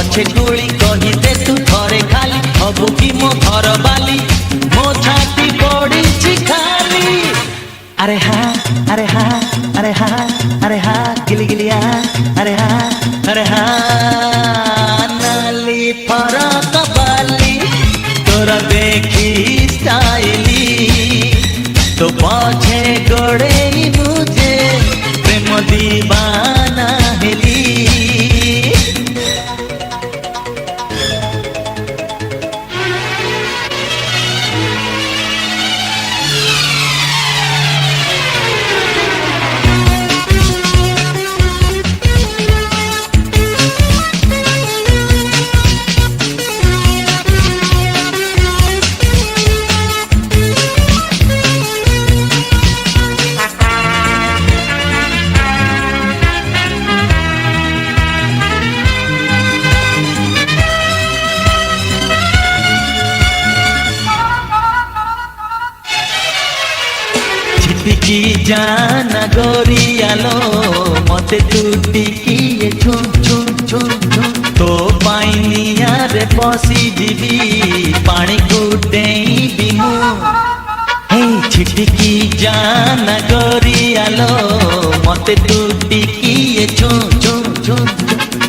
पछे गुली कही दे तू थरे खाली हबु की मो घर बाली मो छाती पड़ी खाली। अरे हाँ अरे हाँ अरे हाँ अरे हाँ गिली गिलिया अरे हाँ अरे हाँ नाली फरक बाली तोरा देखी स्टाइली तो पछे गोड़े मुझे प्रेम दीवाना हेली। टिकी जाना गोरियालो मते तू टिकी छुम छुम छुम छुम तो पाइनिया रे पसी जीवी पानी को देई बिमु। हे छिटिकी जाना गोरियालो मते तू टिकी छुम छुम छुम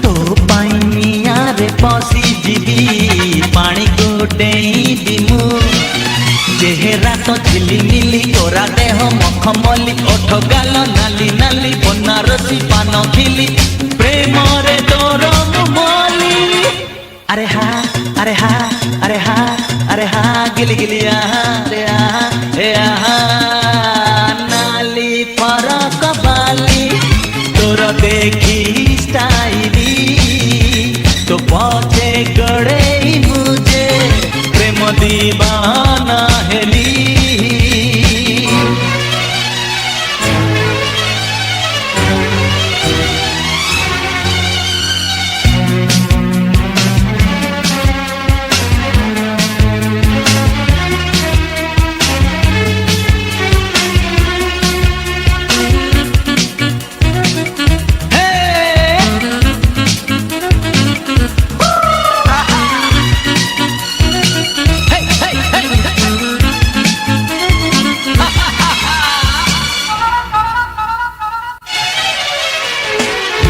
तो पाइनिया रे पसी जीवी पानी को देई बिमु। चेहरा तो झिलिमिली तोरा देह मखमली ओठ गाल नाली नाली बनारसी पान खिली प्रेम रे तोर मुमली। अरे हाँ अरे हाँ अरे हाँ अरे हाँ गिली गिलिया अरे नाली फरक बाली तोर देखी स्टाइली तो पछे गड़े मुझे प्रेम दीवाना हेली।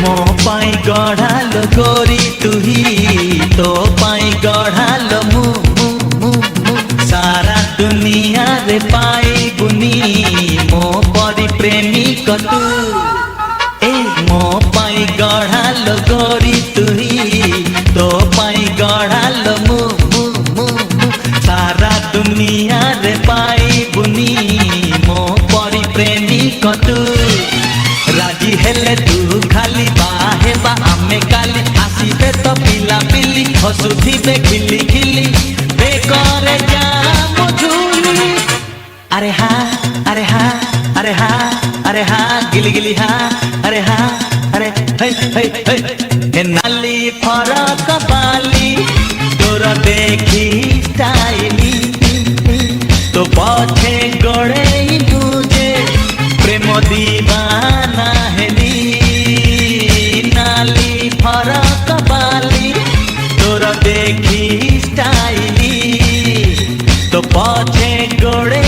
मो पाई गढ़ाल गोरी तुही तो पाई गढ़ाल मु मु मु मु सारा दुनिया रे पाई बुनी मो परी प्रेमी कतु। ए मो पाई गढ़ाल गोरी तुही तो पाई गढ़ाल मु मु मु मु सारा दुनिया रे पाई बुनी मो परी प्रेमी कतु। राजी हेले तू खाली बाहे बा आमे काली आसीबे तो पिला पिली हसुथिबे खिली खिली बेकरे जा मझुली। अरे हाँ अरे हाँ अरे हाँ अरे हाँ गिली गिली हाँ अरे हाँ अरे हे नाली फरक बाली तोरा देखी स्टाइली तो पछे गड़े मुझे प्रेम दीवाना हेली। नाली फरक बाली तोरा देखी स्टाइली तो पछे गड़े